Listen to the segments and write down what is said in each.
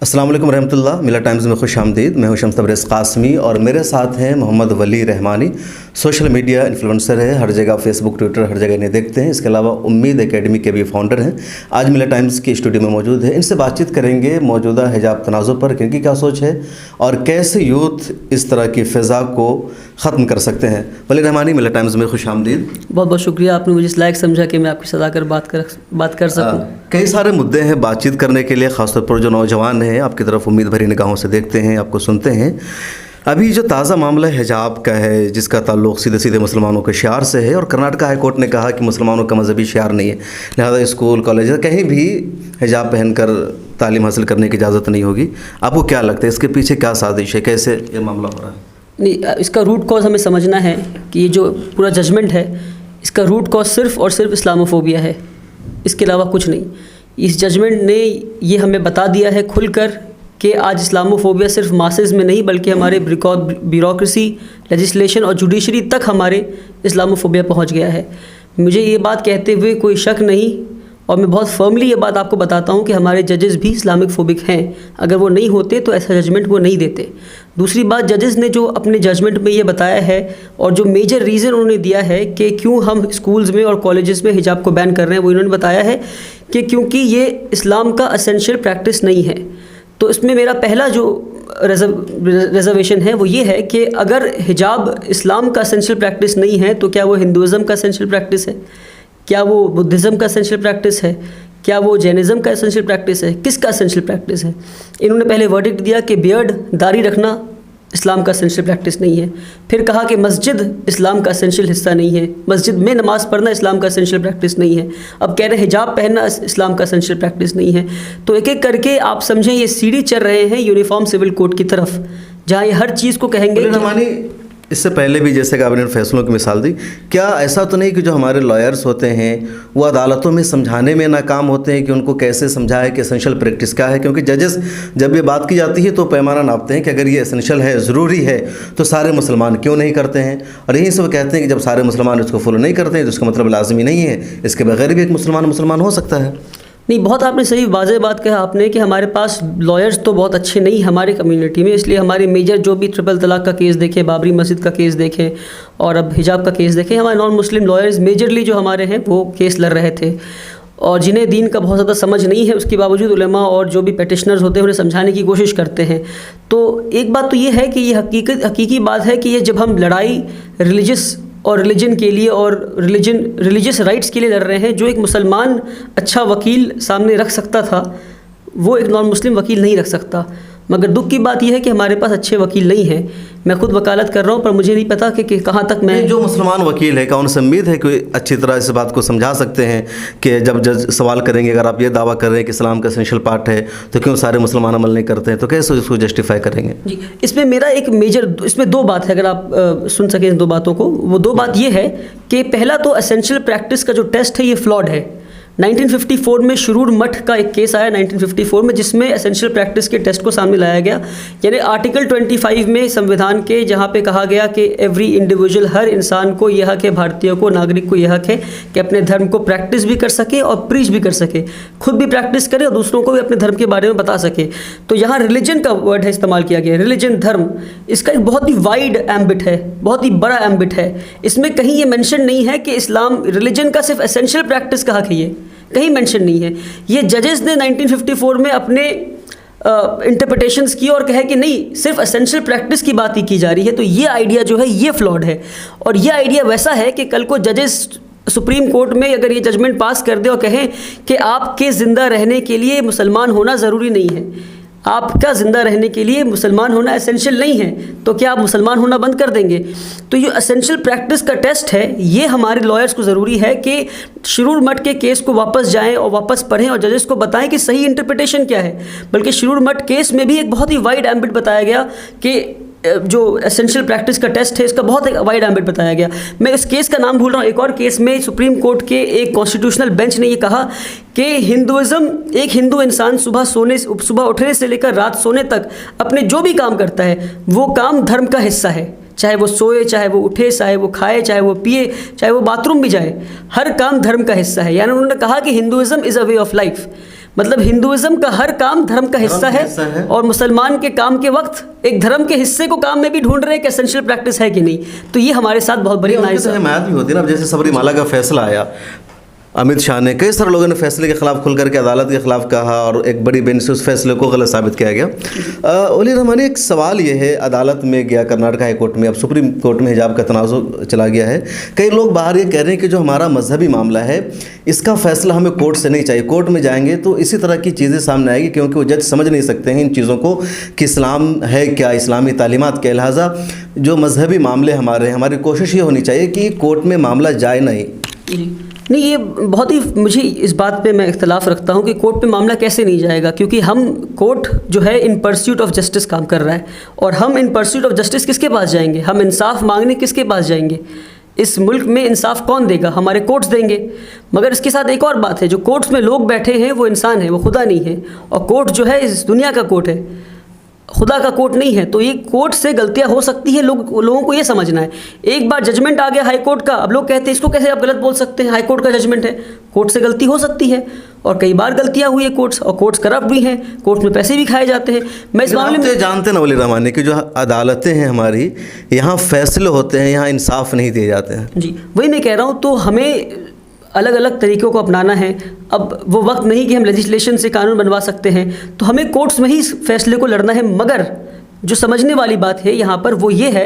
अस्सलाम वालेकुम रहमतुल्लाह। मिला टाइम्स में खुश आमदीद। मैं हूं शम्स तबरेज़ कासमी और मेरे साथ हैं Mohammad Wali Rahmani. Social media influencer है, हर जगह फेसबुक ट्विटर हर जगह इन्हें देखते हैं। इसके अलावा उम्मीद एकेडमी के भी फाउंडर हैं। आज मिला टाइम्स की स्टूडियो में मौजूद है। इनसे बातचीत करेंगे मौजूदा हिजाब तनाज़ुर पर कि इनकी क्या सोच है और कैसे यूथ इस तरह की फ़िज़ा को ख़त्म कर सकते हैं। वली रहमानी, मिला टाइम्स में खुश आमदीद। बहुत बहुत शुक्रिया, आपने मुझे इस लायक समझा कि मैं आपकी सदा कर बात कर सकूं। कई सारे मुद्दे हैं बातचीत करने के लिए, ख़ासतौर पर जो नौजवान हैं आपकी तरफ उम्मीद भरी निगाहों से देखते हैं, आपको सुनते हैं। अभी जो ताज़ा मामला हिजाब का है, जिसका ताल्लुक़ सीधे सीधे मुसलमानों के शियार से है और कर्नाटका हाई कोर्ट ने कहा कि मुसलमानों का मजहबी शियार नहीं है, लिहाजा स्कूल कॉलेज कहीं भी हिजाब पहनकर तालीम हासिल करने की इजाज़त नहीं होगी। आपको क्या लगता है इसके पीछे क्या साजिश है, कैसे ये मामला हो रहा है? नहीं, इसका रूट कॉज हमें समझना है कि ये जो पूरा जजमेंट है इसका रूट कॉज सिर्फ़ और सिर्फ इस्लामोफोबिया है, इसके अलावा कुछ नहीं। इस जजमेंट ने ये हमें बता दिया है खुलकर कि आज इस्लामोफोबिया सिर्फ मासेस में नहीं बल्कि हमारे ब्यूरोक्रेसी, लेजिस्लेशन और जुडिशरी तक हमारे इस्लामोफोबिया पहुंच गया है। मुझे ये बात कहते हुए कोई शक नहीं और मैं बहुत फर्मली ये बात आपको बताता हूँ कि हमारे जजेस भी इस्लामिक फोबिक हैं। अगर वो नहीं होते तो ऐसा जजमेंट वो नहीं देते। दूसरी बात, जजेस ने जो अपने जजमेंट में ये बताया है और जो मेजर रीज़न उन्होंने दिया है कि क्यों हम स्कूल्स में और कॉलेजेस में हिजाब को बैन कर रहे हैं, वो इन्होंने बताया है कि क्योंकि ये इस्लाम का एसेंशियल प्रैक्टिस नहीं है। तो इसमें मेरा पहला जो रिजर्वेशन है वो ये है कि अगर हिजाब इस्लाम का एसेंशियल प्रैक्टिस नहीं है तो क्या वो हिंदुज़म का एसेंशियल प्रैक्टिस है? क्या वो बुद्धिज़्म का एसेंशियल प्रैक्टिस है? क्या वो जैनिज़्म का एसेंशियल प्रैक्टिस है? किसका एसेंशियल प्रैक्टिस है? इन्होंने पहले वर्डिक्ट दिया कि बियर्ड, दाढ़ी रखना इस्लाम का एसेंशियल प्रैक्टिस नहीं है। फिर कहा कि मस्जिद इस्लाम का एसेंशियल हिस्सा नहीं है, मस्जिद में नमाज़ पढ़ना इस्लाम का एसेंशियल प्रैक्टिस नहीं है। अब कह रहे हैं हिजाब पहनना इस्लाम का एसेंशियल प्रैक्टिस नहीं है। तो एक एक करके आप समझें ये सीढ़ी चल रहे हैं यूनिफॉर्म सिविल कोड की तरफ, जहाँ ये हर चीज़ को कहेंगे। इससे पहले भी जैसे कि आपने फैसलों की मिसाल दी, क्या ऐसा तो नहीं कि जो हमारे लॉयर्स होते हैं वो अदालतों में समझाने में नाकाम होते हैं कि उनको कैसे समझाए कि एसेंशियल प्रैक्टिस क्या है? क्योंकि जजेस जब ये बात की जाती है तो पैमाना नापते हैं कि अगर ये एसेंशियल है, ज़रूरी है, तो सारे मुसलमान क्यों नहीं करते हैं। और यहीं से वो कहते हैं कि जब सारे मुसलमान इसको फॉलो नहीं करते हैं तो इसका मतलब लाजमी नहीं है, इसके बगैर भी एक मुसलमान हो सकता है। नहीं, बहुत आपने सही वाज़ेह बात कहा आपने कि हमारे पास लॉयर्स तो बहुत अच्छे नहीं हमारे कम्युनिटी में, इसलिए हमारे मेजर जो भी ट्रिपल तलाक का केस देखें, बाबरी मस्जिद का केस देखें और अब हिजाब का केस देखें, हमारे नॉन मुस्लिम लॉयर्स मेजरली जो हमारे हैं वो केस लड़ रहे थे और जिन्हें दीन का बहुत ज़्यादा समझ नहीं है उसके बावजूद उलेमा और जो भी पेटिशनर्स होते हैं उन्हें समझाने की कोशिश करते हैं। तो एक बात तो ये है कि ये हकीकी बात है कि ये जब हम लड़ाई रिलीजियस और रिलीजन के लिए और रिलीजियस राइट्स के लिए लड़ रहे हैं, जो एक मुसलमान अच्छा वकील सामने रख सकता था वो एक नॉन मुस्लिम वकील नहीं रख सकता। मगर दुख की बात यह है कि हमारे पास अच्छे वकील नहीं हैं। मैं खुद वकालत कर रहा हूँ पर मुझे नहीं पता कि कहाँ तक मैं जो मुसलमान वकील है, क्या उनसे उम्मीद है कि अच्छी तरह इस बात को समझा सकते हैं कि जब जज सवाल करेंगे अगर आप ये दावा कर रहे हैं कि इस्लाम का एसेंशियल पार्ट है तो क्यों सारे मुसलमान अमल नहीं करते हैं, तो कैसे इसको जस्टिफाई करेंगे? जी, इसमें मेरा एक मेजर, इसमें दो बात है, अगर आप सुन सकें इन दो बातों को। वो दो बात ये है कि पहला तो एसेंशियल प्रैक्टिस का जो टेस्ट है ये फ्लॉड है। 1954 में शुरूर मठ का एक केस आया 1954 में, जिसमें एसेंशियल प्रैक्टिस के टेस्ट को सामने लाया गया। यानी आर्टिकल 25 में संविधान के जहाँ पे कहा गया कि एवरी इंडिविजुअल, हर इंसान को यह हक है, भारतीय को, नागरिक को यह हक है कि अपने धर्म को प्रैक्टिस भी कर सके और प्रीच भी कर सके, खुद भी प्रैक्टिस करे और दूसरों को भी अपने धर्म के बारे में बता सके। तो यहाँ रिलीजन का वर्ड है इस्तेमाल किया गया, रिलीजन, धर्म। इसका एक बहुत ही वाइड एम्बिट है, बहुत ही बड़ा एम्बिट है। इसमें कहीं ये मेंशन नहीं है कि इस्लाम रिलीजन का सिर्फ एसेंशियल प्रैक्टिस का हक है, ये कहीं मेंशन नहीं है। ये जजेस ने 1954 में अपने इंटरप्रिटेशंस की और कहे कि नहीं, सिर्फ एसेंशियल प्रैक्टिस की बात ही की जा रही है। तो ये आइडिया जो है ये फ्लॉड है और ये आइडिया वैसा है कि कल को जजेस सुप्रीम कोर्ट में अगर ये जजमेंट पास कर दे और कहें कि आपके ज़िंदा रहने के लिए मुसलमान होना ज़रूरी नहीं है, आपका ज़िंदा रहने के लिए मुसलमान होना एसेंशियल नहीं है, तो क्या आप मुसलमान होना बंद कर देंगे? तो ये एसेंशियल प्रैक्टिस का टेस्ट है, ये हमारे लॉयर्स को ज़रूरी है कि शिरूर मठ के केस को वापस जाएं और वापस पढ़ें और जजेस को बताएं कि सही इंटरप्रिटेशन क्या है। बल्कि शिरूर मठ केस में भी एक बहुत ही वाइड एम्बिट बताया गया कि जो एसेंशियल प्रैक्टिस का टेस्ट है इसका बहुत एक वाइड एम्बिट बताया गया। मैं इस केस का नाम भूल रहा हूँ। एक और केस में सुप्रीम कोर्ट के एक कॉन्स्टिट्यूशनल बेंच ने ये कहा कि हिंदुज़म, एक हिंदू इंसान सुबह उठने से लेकर रात सोने तक अपने जो भी काम करता है वो काम धर्म का हिस्सा है। चाहे वो सोए, चाहे वो उठे, चाहे वो खाए, चाहे वो पिए, चाहे वो बाथरूम भी जाए, हर काम धर्म का हिस्सा है। यानी उन्होंने कहा कि Hinduism is a way of life. मतलब हिंदुइज्म का हर काम धर्म का हिस्सा हिस्सा है है। और मुसलमान के काम के वक्त एक धर्म के हिस्से को काम में भी ढूंढ रहे हैं कि एसेंशियल प्रैक्टिस है कि नहीं। तो ये हमारे साथ बहुत बड़ी नाइस हिमायत भी होती है ना। अब जैसे सबरीमाला का फैसला आया, अमित शाह ने, कई सारे लोगों ने फैसले के खिलाफ खुल करके अदालत के खिलाफ कहा और एक बड़ी बेंच से उस फैसले को गलत साबित किया गया। वली रहमानी, एक सवाल ये है, अदालत में गया कर्नाटक हाई कोर्ट में, अब सुप्रीम कोर्ट में हिजाब का तनाज़ुर चला गया है। कई लोग बाहर ये कह रहे हैं कि जो हमारा मजहबी मामला है इसका फैसला हमें कोर्ट से नहीं चाहिए, कोर्ट में जाएंगे तो इसी तरह की चीज़ें सामने आएगी, क्योंकि वो जज समझ नहीं सकते हैं इन चीज़ों को कि इस्लाम है क्या, इस्लामी तालीमात क्या। लिहाजा जो मजहबी मामले हमारे हैं, हमारी कोशिश ये होनी चाहिए कि कोर्ट में मामला जाए नहीं। नहीं, ये बहुत ही, मुझे इस बात पे मैं इख्तलाफ रखता हूँ कि कोर्ट पे मामला कैसे नहीं जाएगा, क्योंकि हम, कोर्ट जो है इन परस्यूट ऑफ जस्टिस काम कर रहा है और हम इन परस्यूट ऑफ जस्टिस किसके पास जाएंगे, हम इंसाफ मांगने किसके पास जाएंगे। इस मुल्क में इंसाफ कौन देगा, हमारे कोर्ट्स देंगे। मगर इसके साथ एक और बात है, जो कोर्ट्स में लोग बैठे हैं वो इंसान है, वो खुदा नहीं है, और कोर्ट जो है इस दुनिया का कोर्ट है, खुदा का कोर्ट नहीं है। तो ये कोर्ट से गलतियां हो सकती है, लोगों को ये समझना है। एक बार जजमेंट आ गया हाई कोर्ट का, अब लोग कहते हैं इसको कैसे आप गलत बोल सकते हैं, हाई कोर्ट का जजमेंट है। कोर्ट से गलती हो सकती है और कई बार गलतियां हुई है कोर्ट्स, और कोर्ट्स करप्ट भी हैं, कोर्ट में पैसे भी खाए जाते हैं। मैं इस मामले में जानते हैं ना वली रहमानी की जो अदालतें हैं हमारी, यहाँ फैसले होते हैं, यहाँ इंसाफ नहीं दिए जाते हैं। जी, वही मैं कह रहा हूँ। तो हमें अलग अलग तरीक़ों को अपनाना है। अब वो वक्त नहीं कि हम लेजिस्लेशन से कानून बनवा सकते हैं, तो हमें कोर्ट्स में ही इस फैसले को लड़ना है। मगर जो समझने वाली बात है यहाँ पर वो ये है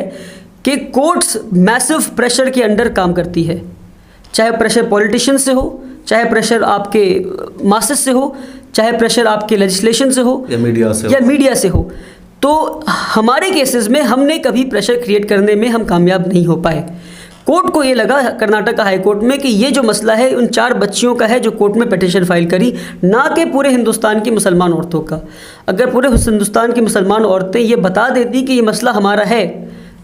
कि कोर्ट्स मैसिव प्रेशर के अंडर काम करती है, चाहे प्रेशर पॉलिटिशियन से हो, चाहे प्रेशर आपके मासेस से हो, चाहे प्रेशर आपके लेजिस्लेशन से हो या मीडिया से हो। तो हमारे केसेस में हमने कभी प्रेशर क्रिएट करने में हम कामयाब नहीं हो पाए। कोर्ट को ये लगा, कर्नाटक हाई कोर्ट में, कि ये जो मसला है उन 4 बच्चियों का है जो कोर्ट में पिटीशन फाइल करी, ना कि पूरे हिंदुस्तान की मुसलमान औरतों का। अगर पूरे हिंदुस्तान की मुसलमान औरतें ये बता देती कि ये मसला हमारा है,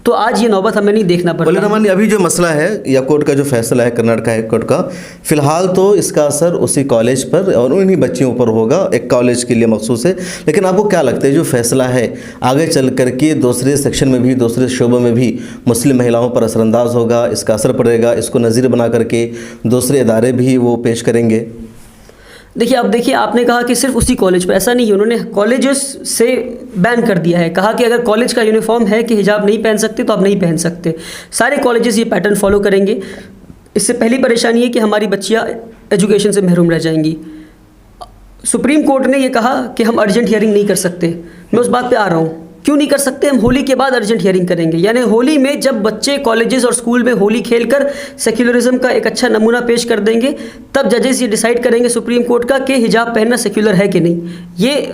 तो आज ये नौबत हमें नहीं देखना पड़ता। रहमानी, अभी जो मसला है या कोर्ट का जो फैसला है कर्नाटक हाई कोर्ट का, फिलहाल तो इसका असर उसी कॉलेज पर और उन्हीं बच्चियों पर होगा, एक कॉलेज के लिए मखसूस है। लेकिन आपको क्या लगता है जो फैसला है आगे चल करके दूसरे सेक्शन में भी, दूसरे शोबों में भी मुस्लिम महिलाओं पर असरअंदाज होगा, इसका असर पड़ेगा, इसको नज़ीर बना करके दूसरे इदारे भी वो पेश करेंगे? देखिए, अब देखिए, आपने कहा कि सिर्फ उसी कॉलेज पर, ऐसा नहीं है। उन्होंने कॉलेजेस से बैन कर दिया है, कहा कि अगर कॉलेज का यूनिफॉर्म है कि हिजाब नहीं पहन सकते तो आप नहीं पहन सकते। सारे कॉलेजेस ये पैटर्न फॉलो करेंगे। इससे पहली परेशानी है कि हमारी बच्चियाँ एजुकेशन से महरूम रह जाएंगी। सुप्रीम कोर्ट ने ये कहा कि हम अर्जेंट हियरिंग नहीं कर सकते। मैं उस बात पर आ रहा हूँ, क्यों नहीं कर सकते? हम होली के बाद अर्जेंट हियरिंग करेंगे, यानी होली में जब बच्चे कॉलेजेस और स्कूल में होली खेलकर सेक्युलरिज्म का एक अच्छा नमूना पेश कर देंगे, तब जजेस ये डिसाइड करेंगे सुप्रीम कोर्ट का कि हिजाब पहनना सेक्युलर है कि नहीं। ये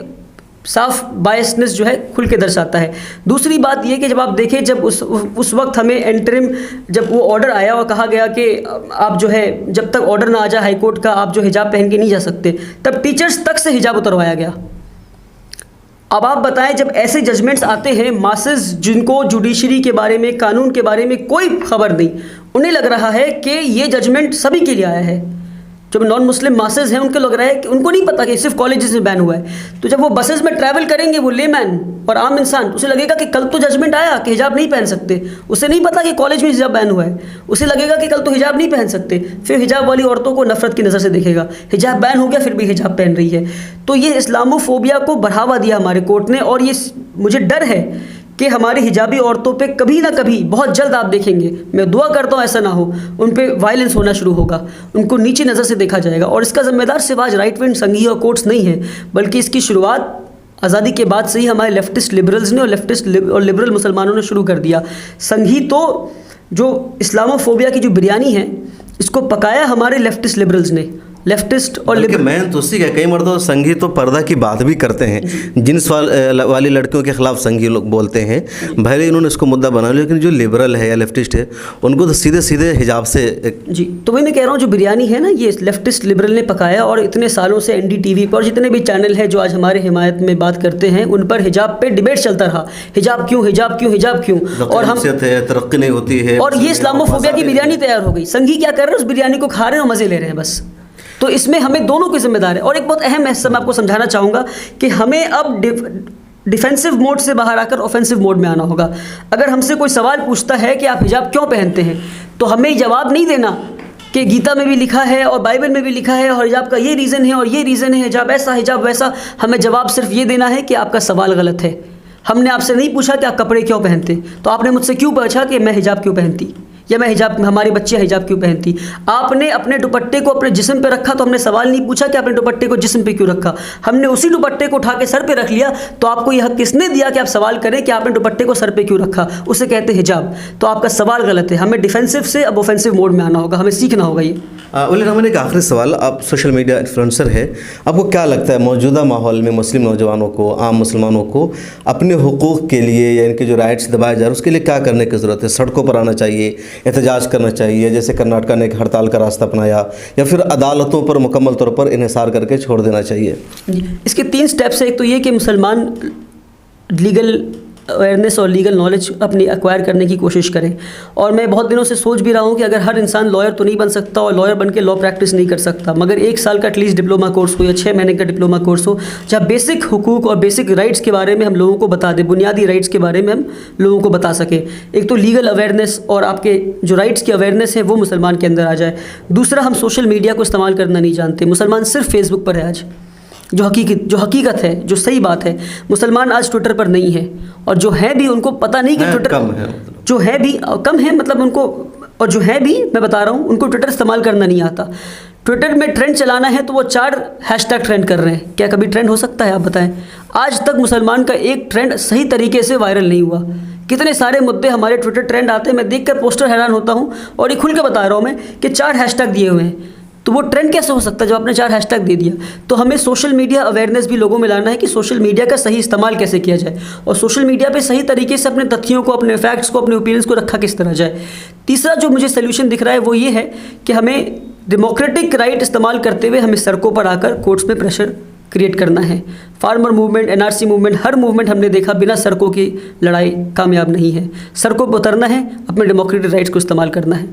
साफ बायसनेस जो है खुल के दर्शाता है। दूसरी बात ये कि जब आप देखें, जब उस वक्त हमें एंटरिम, जब वो ऑर्डर आया और कहा गया कि आप जो है, जब तक ऑर्डर ना आ जाए हाई कोर्ट का, आप जो हिजाब पहन के नहीं जा सकते, तब टीचर्स तक से हिजाब उतरवाया गया। अब आप बताएं, जब ऐसे जजमेंट्स आते हैं, मासेस जिनको जुडिशरी के बारे में, कानून के बारे में कोई खबर नहीं, उन्हें लग रहा है कि ये जजमेंट सभी के लिए आया है। जो नॉन मुस्लिम मासेस हैं उनको लग रहा है कि उनको नहीं पता कि सिर्फ कॉलेजेस में बैन हुआ है। तो जब वो बसेस में ट्रैवल करेंगे, वो लेमैन और आम इंसान, उसे लगेगा कि कल तो जजमेंट आया कि हिजाब नहीं पहन सकते। उसे नहीं पता कि कॉलेज में हिजाब बैन हुआ है। उसे लगेगा कि कल तो हिजाब नहीं पहन सकते, फिर हिजाब वाली औरतों को नफरत की नज़र से देखेगा। हिजाब बैन हो गया, फिर भी हिजाब पहन रही है। तो ये इस्लामोफोबिया को बढ़ावा दिया हमारे कोर्ट ने, और ये मुझे डर है कि हमारी हिजाबी औरतों पे कभी ना कभी, बहुत जल्द आप देखेंगे, मैं दुआ करता हूँ ऐसा ना हो, उन पे वायलेंस होना शुरू होगा, उनको नीची नज़र से देखा जाएगा। और इसका जिम्मेदार सिर्फ आज राइट विंग संघी और कोर्ट्स नहीं है, बल्कि इसकी शुरुआत आज़ादी के बाद से ही हमारे लेफ्टिस्ट लिबरल्स ने और लेफ्टिस्ट और लिबरल मुसलमानों ने शुरू कर दिया। संघी तो जो इस्लामोफोबिया की जो बिरयानी है, इसको पकाया हमारे लेफ्टिस्ट लिबरल्स ने। लेफ्टिस्ट और मैं तो उसी का, कई मर्दों संघी तो पर्दा की बात भी करते हैं, जिन्स वाली लड़कियों के खिलाफ संघी लोग बोलते हैं, भले इन्होंने इसको मुद्दा बना लिया, लेकिन जो लिबरल है या लेफ्टिस्ट है उनको तो सीधे सीधे हिजाब से जी। तो वही मैं कह रहा हूँ, जो बिरयानी है ना, ये लेफ्टिस्ट लिबरल ने पकाया, और इतने सालों से NDTV पर और जितने भी चैनल है जो आज हमारे हिमायत में बात करते हैं, उन पर हिजाब पे डिबेट चलता रहा, हिजाब क्यों, हिजाब क्यों, हिजाब क्यों, और हम तरक्की नहीं होती है, और ये इस्लामोफोबिया की बिरयानी तैयार हो गई। संघी क्या कर रहे हैं, उस बिरयानी को खा रहे हैं और मज़े ले रहे हैं बस। तो इसमें हमें दोनों की जिम्मेदार है। और एक बहुत अहम हिस्सा मैं आपको समझाना चाहूँगा कि हमें अब डिफेंसिव मोड से बाहर आकर ऑफेंसिव मोड में आना होगा। अगर हमसे कोई सवाल पूछता है कि आप हिजाब क्यों पहनते हैं, तो हमें जवाब नहीं देना कि गीता में भी लिखा है और बाइबल में भी लिखा है और हिजाब का ये रीज़न है और ये रीज़न है, हिजाब ऐसा हिजाब वैसा, हमें जवाब सिर्फ ये देना है कि आपका सवाल गलत है। हमने आपसे नहीं पूछा कि आप कपड़े क्यों पहनते, तो आपने मुझसे क्यों पूछा कि मैं हिजाब क्यों पहनती या मैं हिजाब, हमारी बच्चियाँ हिजाब क्यों पहनती। आपने अपने दुपट्टे को अपने जिस्म पे रखा तो हमने सवाल नहीं पूछा कि आपने दुपट्टे को जिस्म पे क्यों रखा, हमने उसी दुपट्टे को उठा के सर पे रख लिया। तो आपको यह हक किसने दिया कि आप सवाल करें कि आपने दुपट्टे को सर पे क्यों रखा, उसे कहते हैं हिजाब। तो आपका सवाल गलत है। हमें डिफेंसिव से अब ऑफेंसिव मोड में आना होगा, हमें सीखना होगा ये। वली रहमान, एक आखिरी सवाल, आप सोशल मीडिया इन्फ्लुएंसर है, आपको क्या लगता है मौजूदा माहौल में मुस्लिम नौजवानों को, आम मुसलमानों को अपने हुकूक़ के लिए या इनके जो राइट्स दबाए जा रहे हैं उसके लिए क्या करने की ज़रूरत है? सड़कों पर आना चाहिए, एहतजाज करना चाहिए जैसे कर्नाटका ने एक हड़ताल का रास्ता अपनाया, या फिर अदालतों पर मुकम्मल तौर पर इन्हिसार करके छोड़ देना चाहिए? इसके 3 स्टेप्स है। एक तो ये कि मुसलमान लीगल अवेयरनेस और लीगल नॉलेज अपनी एक्वायर करने की कोशिश करें। और मैं बहुत दिनों से सोच भी रहा हूँ कि अगर हर इंसान लॉयर तो नहीं बन सकता और लॉयर बन के लॉ प्रैक्टिस नहीं कर सकता, मगर 1 साल का एटलीस्ट डिप्लोमा कोर्स हो या 6 महीने का डिप्लोमा कोर्स हो, जहाँ बेसिक हुकूक और बेसिक राइट्स के बारे में हम लोगों को बता दें, बुनियादी राइट्स के बारे में हम लोगों को बता सकें। एक तो लीगल अवेयरनेस और आपके जो राइट्स की अवेयरनेस है वो मुसलमान के अंदर आ जाए। दूसरा, हम सोशल मीडिया को इस्तेमाल करना नहीं जानते। मुसलमान सिर्फ फेसबुक पर है आज, जो हकीकत है, जो सही बात है। मुसलमान आज ट्विटर पर नहीं है, और जो है भी उनको पता नहीं कि ट्विटर कम है, जो है भी कम है, मतलब उनको, और जो है भी मैं बता रहा हूँ उनको ट्विटर इस्तेमाल करना नहीं आता। ट्विटर में ट्रेंड चलाना है तो वो 4 हैशटैग ट्रेंड कर रहे हैं। क्या कभी ट्रेंड हो सकता है? आप बताएं। आज तक मुसलमान का एक ट्रेंड सही तरीके से वायरल नहीं हुआ। कितने सारे मुद्दे हमारे ट्विटर ट्रेंड आते हैं, मैं देखकर पोस्टर हैरान होता हूँ। और ये खुल के बता रहा हूँ मैं कि 4 हैशटैग दिए हुए हैं, तो वो ट्रेंड कैसे हो सकता है जब आपने 4 हैशटैग दे दिया? तो हमें सोशल मीडिया अवेयरनेस भी लोगों में लाना है कि सोशल मीडिया का सही इस्तेमाल कैसे किया जाए, और सोशल मीडिया पे सही तरीके से अपने तथ्यों को, अपने फैक्ट्स को, अपने ओपिनियंस को रखा किस तरह जाए। तीसरा जो मुझे सोल्यूशन दिख रहा है वो ये है कि हमें डेमोक्रेटिक राइट इस्तेमाल करते हुए हमें सड़कों पर आकर कोर्ट्स में प्रेशर क्रिएट करना है। फार्मर मूवमेंट, एनआरसी मूवमेंट, हर मूवमेंट हमने देखा बिना सड़कों की लड़ाई कामयाब नहीं है। सड़कों पर उतरना है, अपने डेमोक्रेटिक राइट्स को इस्तेमाल करना है।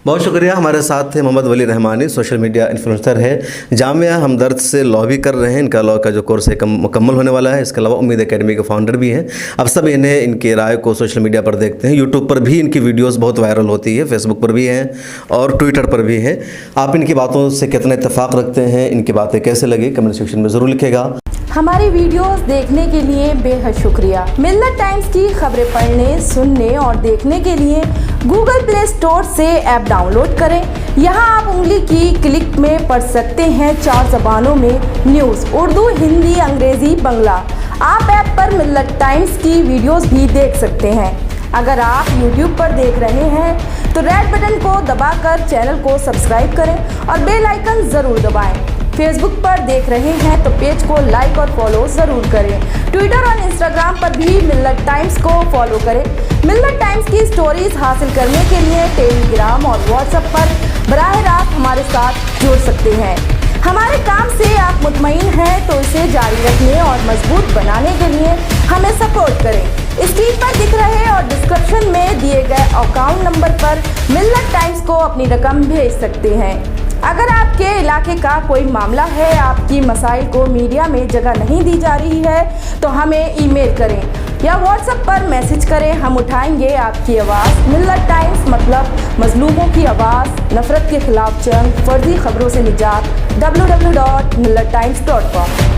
बहुत शुक्रिया। हमारे साथ थे Mohammad Wali Rahmani, social media influencer है, जामिया हमदर्द से लॉ भी कर रहे हैं। इनका लॉ का जो कोर्स है मुकम्मल होने वाला है। इसके अलावा उम्मीद एकेडमी के फाउंडर भी हैं। अब सब इन्हें, इनकी राय को सोशल मीडिया पर देखते हैं। यूट्यूब पर भी इनकी वीडियोस बहुत वायरल होती है, फेसबुक पर भी हैं और ट्विटर पर भी हैं। आप इनकी बातों से कितना इत्तेफाक रखते हैं, इनकी बातें कैसे लगी, कमेंट सेक्शन में ज़रूर लिखेगा। हमारी वीडियोस देखने के लिए बेहद शुक्रिया। मिल्लत टाइम्स की खबरें पढ़ने, सुनने और देखने के लिए गूगल प्ले स्टोर से ऐप डाउनलोड करें। यहाँ आप उंगली की क्लिक में पढ़ सकते हैं 4 ज़बानों में न्यूज़, उर्दू, हिंदी, अंग्रेज़ी, बांग्ला। आप ऐप पर मिल्लत टाइम्स की वीडियोस भी देख सकते हैं। अगर आप YouTube पर देख रहे हैं तो रेड बटन को दबाकर चैनल को सब्सक्राइब करें और बेल आइकन ज़रूर दबाएं। फेसबुक पर देख रहे हैं तो पेज को लाइक और फॉलो ज़रूर करें। ट्विटर और इंस्टाग्राम पर भी मिल्लत टाइम्स को फॉलो करें। मिल्लत टाइम्स की स्टोरीज हासिल करने के लिए टेलीग्राम और व्हाट्सएप पर बराह रास्त हमारे साथ जुड़ सकते हैं। हमारे काम से आप मुतमईन हैं तो इसे जारी रखने और मजबूत बनाने के लिए हमें सपोर्ट करें। स्क्रीन पर दिख रहे और डिस्क्रिप्शन में दिए गए अकाउंट नंबर पर मिल्लत टाइम्स को अपनी रकम भेज सकते हैं। अगर आपके इलाके का कोई मामला है, आपकी मसाइल को मीडिया में जगह नहीं दी जा रही है, तो हमें ईमेल करें या व्हाट्सएप पर मैसेज करें। हम उठाएंगे आपकी आवाज़। मिल्लत टाइम्स मतलब मजलूमों की आवाज़, नफरत के खिलाफ जंग, फर्जी खबरों से निजात। www.millattimes.com